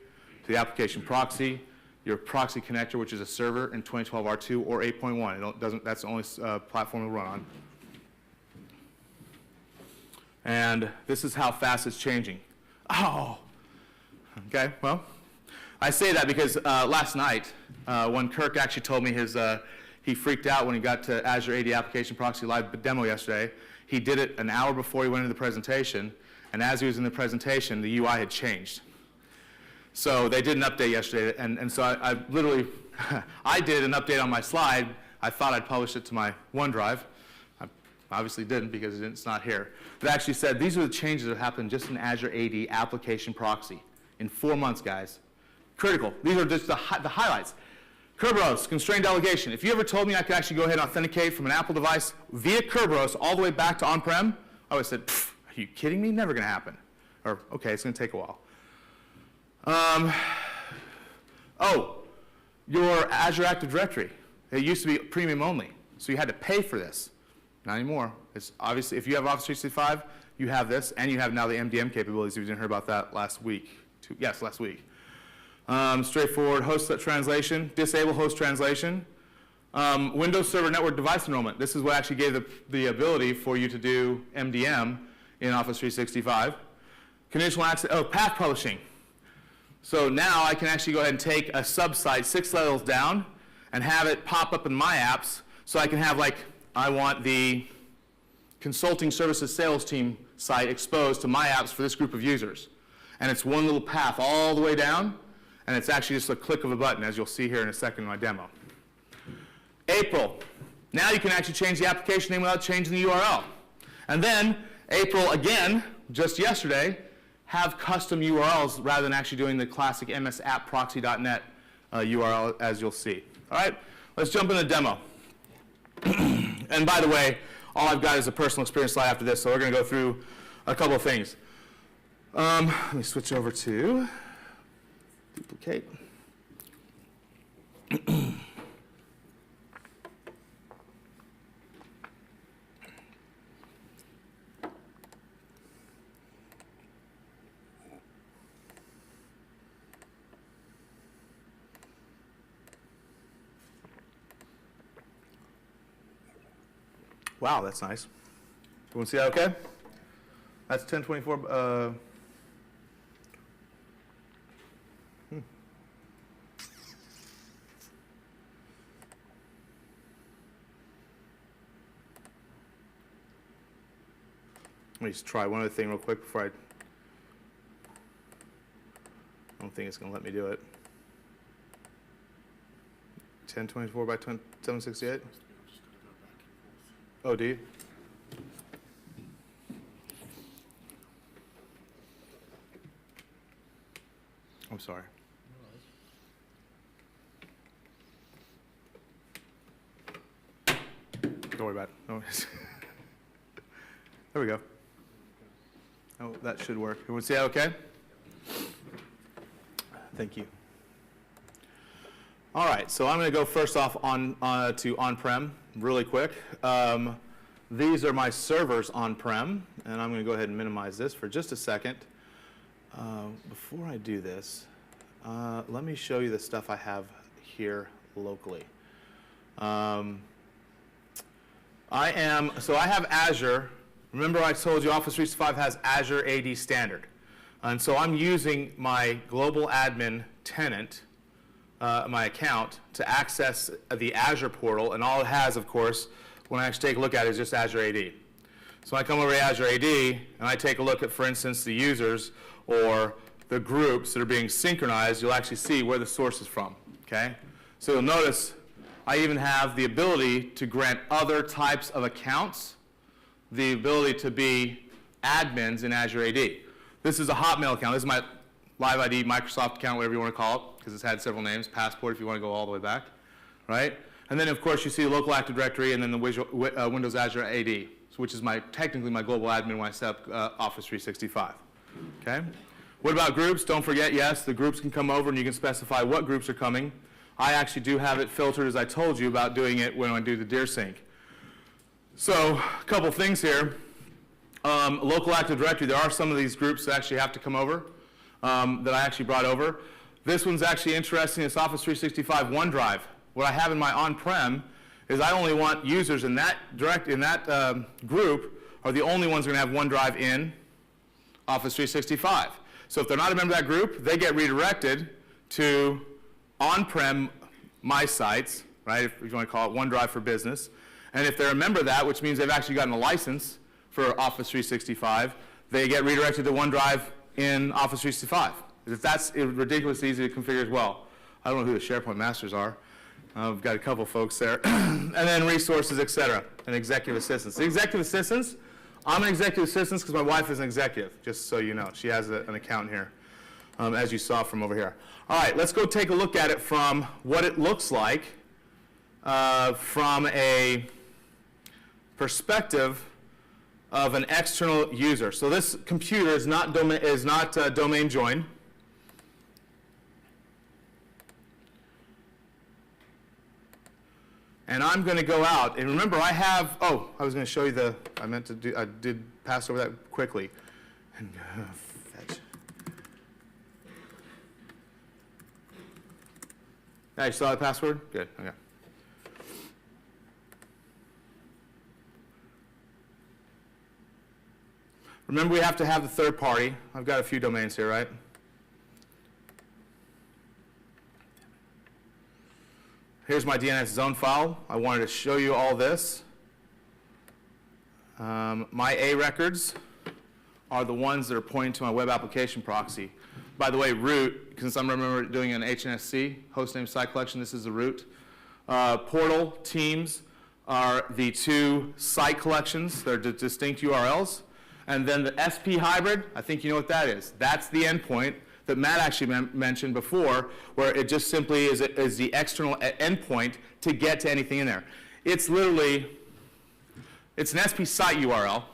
to the application proxy your proxy connector, which is a server in 2012 R2 or 8.1. That's the only platform it'll run on. And this is how fast it's changing. Oh, okay, well, I say that because last night, when Kirk actually told me he freaked out when he got to Azure AD Application Proxy Live demo yesterday. He did it an hour before he went into the presentation, and as he was in the presentation, the UI had changed. So they did an update yesterday, and so I literally, I did an update on my slide. I thought I'd publish it to my OneDrive. I obviously didn't because it's not here. But it actually said, these are the changes that happened just in Azure AD Application Proxy in 4 months, guys. Critical. These are just the highlights. Kerberos, constrained delegation. If you ever told me I could actually go ahead and authenticate from an Apple device via Kerberos all the way back to on-prem, I would have said, are you kidding me? Never going to happen. Or, okay, it's going to take a while. Your Azure Active Directory. It used to be premium only, so you had to pay for this. Not anymore. It's obviously, if you have Office 365, you have this, and you have now the MDM capabilities. If you didn't hear about that last week. Yes, last week. Straightforward host translation, disable host translation. Windows Server Network Device Enrollment. This is what actually gave the ability for you to do MDM in Office 365. Conditional access, path publishing. So now I can actually go ahead and take a subsite 6 levels down and have it pop up in my apps. So I can have, like, I want the consulting services sales team site exposed to my apps for this group of users. And it's one little path all the way down, and it's actually just a click of a button, as you'll see here in a second in my demo. April. Now you can actually change the application name without changing the URL. And then April, again, just yesterday, have custom URLs rather than actually doing the classic msappproxy.net URL, as you'll see. All right, let's jump into the demo. And by the way, all I've got is a personal experience slide after this, so we're going to go through a couple of things. Let me switch over to duplicate. Wow, that's nice. You want to see that okay? That's 1024. Let me just try one other thing real quick before I don't think it's going to let me do it. 1024 by 768? Oh, do you? I'm sorry. Don't worry about it. No worries. There we go. Oh, that should work. Everyone see that okay? Thank you. All right, so I'm going to go first off to on-prem really quick. These are my servers on-prem, and I'm going to go ahead and minimize this for just a second. Before I do this, let me show you the stuff I have here locally. I have Azure. Remember I told you Office 365 has Azure AD Standard. And so I'm using my global admin tenant, my account, to access the Azure portal, and all it has, of course, when I actually take a look at it, is just Azure AD. So I come over to Azure AD, and I take a look at, for instance, the users or the groups that are being synchronized. You'll actually see where the source is from, okay? So you'll notice I even have the ability to grant other types of accounts the ability to be admins in Azure AD. This is a Hotmail account. This is my Live ID Microsoft account, whatever you want to call it, because it's had several names. Passport, if you want to go all the way back, right? And then, of course, you see the local Active Directory and then the Windows Azure AD, which is technically my global admin when I set up Office 365. Okay? What about groups? Don't forget, yes, the groups can come over and you can specify what groups are coming. I actually do have it filtered, as I told you, about doing it when I do the DirSync. So, a couple things here. Local Active Directory, there are some of these groups that actually have to come over, that I actually brought over. This one's actually interesting. It's Office 365 OneDrive. What I have in my on-prem is I only want users in that group are the only ones who are going to have OneDrive in Office 365. So if they're not a member of that group, they get redirected to on-prem my sites, right, if you want to call it OneDrive for Business. And if they're a member of that, which means they've actually gotten a license for Office 365, they get redirected to OneDrive in Office 365. That's ridiculously easy to configure as well. I don't know who the SharePoint masters are. I've got a couple folks there. And then resources, et cetera, and executive assistants. The executive assistants, I'm an executive assistant because my wife is an executive, just so you know. She has an account here, as you saw from over here. All right, let's go take a look at it from what it looks like from a perspective of an external user. So this computer is not domain joined. And I'm going to go out, and remember I have, I was going to show you I did pass over that quickly. And fetch. Yeah, you saw the password? Good, okay. Remember we have to have the third party. I've got a few domains here, right? Here's my DNS zone file. I wanted to show you all this. My A records are the ones that are pointing to my web application proxy. By the way, root, since I remember doing an HNSC, hostname site collection, this is the root. Portal, teams are the two site collections. They're distinct URLs. And then the SP hybrid, I think you know what that is. That's the endpoint that Matt actually mentioned before, where it just simply is the external endpoint to get to anything in there. It's literally, it's an SP site URL,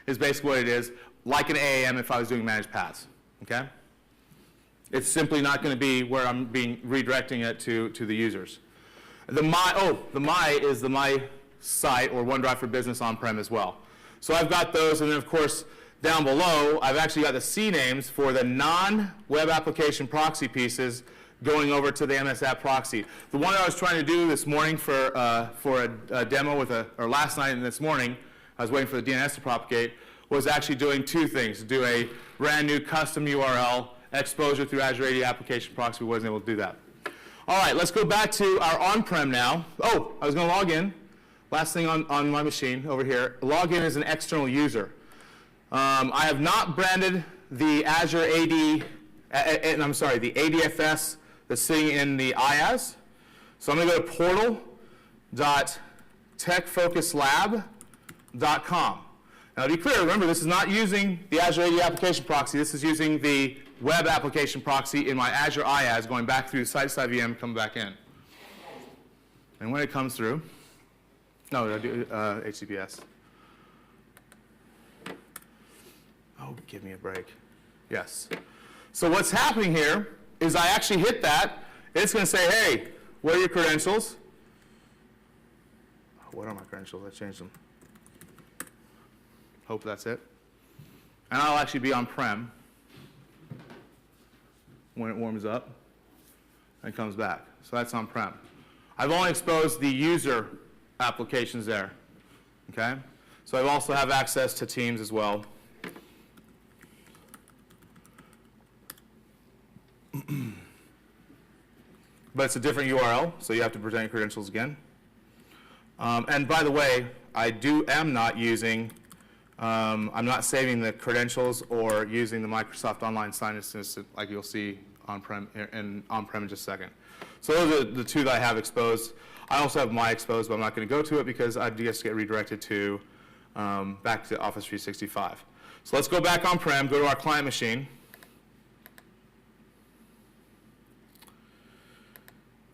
is basically what it is, like an AAM if I was doing managed paths, okay? It's simply not going to be where I'm redirecting it to the users. The my is the my site or OneDrive for Business on-prem as well. So I've got those, and then of course, down below, I've actually got the C names for the non-web application proxy pieces going over to the MS app proxy. The one I was trying to do this morning for a demo or last night and this morning, I was waiting for the DNS to propagate, was actually doing two things. Do a brand new custom URL exposure through Azure AD application proxy. We wasn't able to do that. All right, let's go back to our on-prem now. I was going to log in. Last thing on my machine over here. Log in as an external user. I have not branded the Azure AD, the ADFS that's sitting in the IaaS. So I'm going to go to portal.techfocuslab.com. Now to be clear, remember this is not using the Azure AD application proxy. This is using the web application proxy in my Azure IaaS, going back through site-side VM, coming back in. And when it comes through, no, I do HTTPS. Oh, give me a break. Yes. So what's happening here is I actually hit that. It's going to say, hey, what are your credentials? What are my credentials? I changed them. Hope that's it. And I'll actually be on-prem when it warms up and comes back. So that's on-prem. I've only exposed the user applications there. Okay? So I also have access to Teams as well. But it's a different URL, so you have to present your credentials again. And by the way, am not using, I'm not saving the credentials or using the Microsoft Online Sign instance like you'll see on-prem in just a second. So those are the two that I have exposed. I also have my exposed, but I'm not going to go to it because I just get redirected to back to Office 365. So let's go back on-prem, go to our client machine.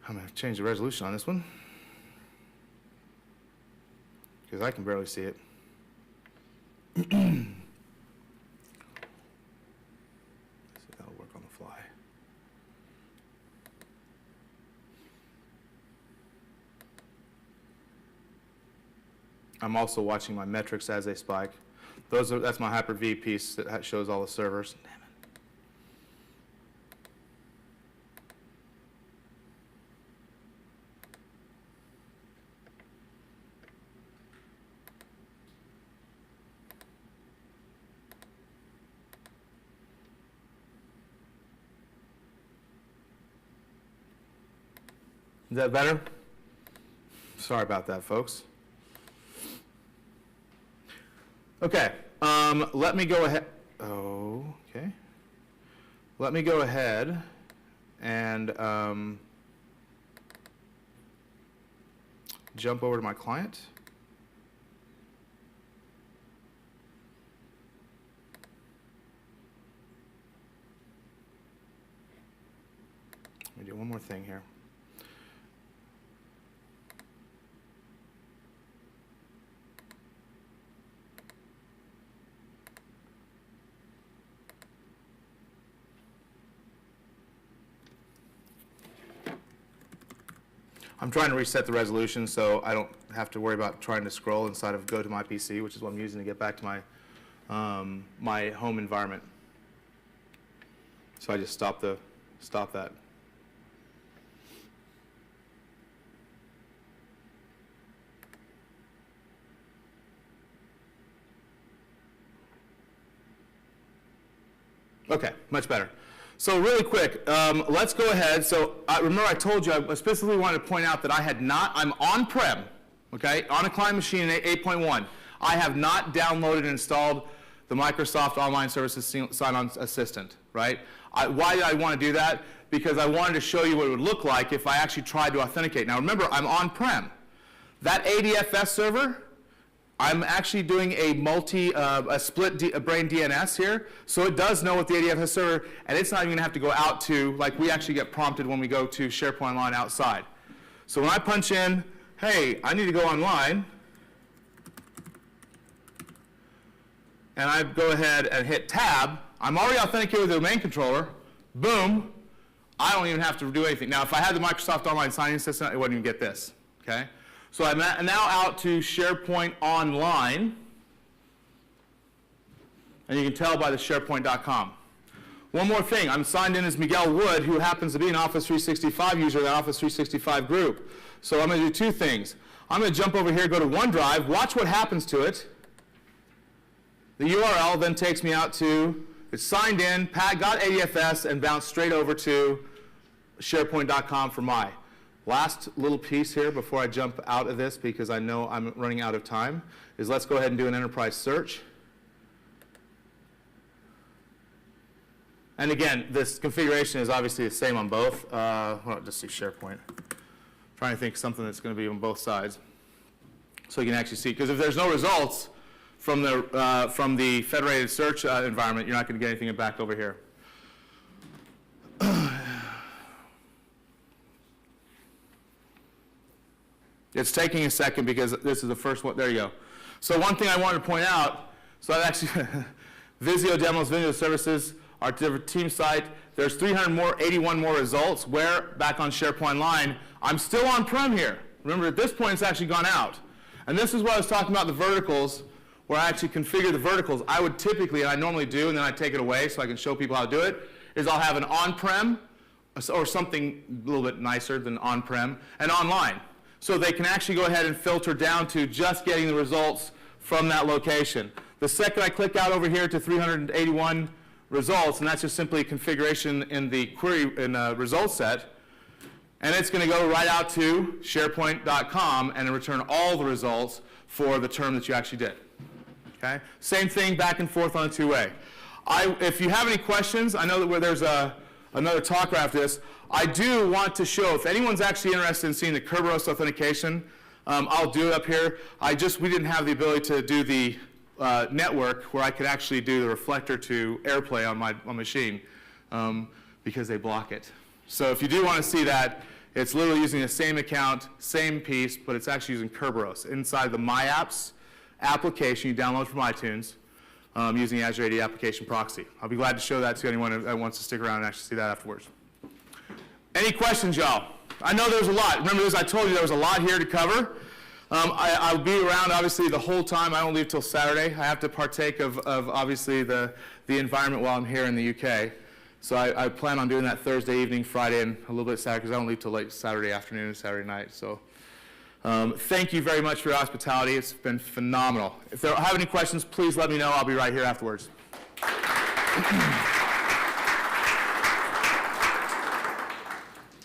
I'm going to change the resolution on this one because I can barely see it. Let's see if that'll work on the fly. I'm also watching my metrics as they spike. That's my Hyper-V piece that shows all the servers. Damn Is that better? Sorry about that, folks. Okay, let me go ahead. Oh, okay. Let me go ahead and jump over to my client. Let me do one more thing here. I'm trying to reset the resolution so I don't have to worry about trying to scroll inside of Go to My PC, which is what I'm using to get back to my, my home environment. So I just stop that. Okay, much better. So really quick, let's go ahead. So remember I told you, I specifically wanted to point out that I'm on-prem, okay, on a client machine in 8.1. I have not downloaded and installed the Microsoft Online Services Sign-On Assistant, right? Why did I want to do that? Because I wanted to show you what it would look like if I actually tried to authenticate. Now remember, I'm on-prem. That ADFS server, I'm actually doing a split brain DNS here, so it does know what the ADFS server, and it's not even going to have to go out to, like we actually get prompted when we go to SharePoint Online outside. So when I punch in, hey, I need to go online, and I go ahead and hit tab, I'm already authenticated with the domain controller, boom, I don't even have to do anything. Now if I had the Microsoft Online Signing System, it wouldn't even get this, okay? So I'm now out to SharePoint Online, and you can tell by the SharePoint.com. One more thing, I'm signed in as Miguel Wood, who happens to be an Office 365 user of the Office 365 group. So I'm going to do two things. I'm going to jump over here, go to OneDrive, watch what happens to it. The URL then takes me out to, it's signed in, got ADFS, and bounced straight over to SharePoint.com for my. Last little piece here before I jump out of this, because I know I'm running out of time, is let's go ahead and do an enterprise search. And again, this configuration is obviously the same on both. Well, just see SharePoint. Trying to think of something that's going to be on both sides, so you can actually see. Because if there's no results from the federated search environment, you're not going to get anything back over here. It's taking a second because this is the first one. There you go. So one thing I wanted to point out, so I've actually, Visio demos, Visio services, our team site, there's 381 more results, where back on SharePoint Online, I'm still on-prem here. Remember, at this point, it's actually gone out. And this is what I was talking about, the verticals, where I actually configure the verticals. I would typically, and I normally do, and then I take it away so I can show people how to do it, is I'll have an on-prem, or something a little bit nicer than on-prem, and online. So they can actually go ahead and filter down to just getting the results from that location. The second I click out over here to 381 results, and that's just simply a configuration in the query result set, and it's going to go right out to SharePoint.com and return all the results for the term that you actually did. Okay? Same thing back and forth on a two-way. If you have any questions, I know that there's another talk after this. I do want to show, if anyone's actually interested in seeing the Kerberos authentication, I'll do it up here. We didn't have the ability to do the network where I could actually do the reflector to AirPlay on my machine because they block it. So if you do want to see that, it's literally using the same account, same piece, but it's actually using Kerberos inside the My Apps application you download from iTunes using Azure AD Application Proxy. I'll be glad to show that to anyone that wants to stick around and actually see that afterwards. Any questions, y'all? I know there's a lot. Remember, as I told you, there was a lot here to cover. I'll be around, obviously, the whole time. I don't leave till Saturday. I have to partake of obviously, the environment while I'm here in the UK. So I plan on doing that Thursday evening, Friday, and a little bit Saturday, because I don't leave till late Saturday afternoon and Saturday night. So thank you very much for your hospitality. It's been phenomenal. If there have any questions, please let me know. I'll be right here afterwards.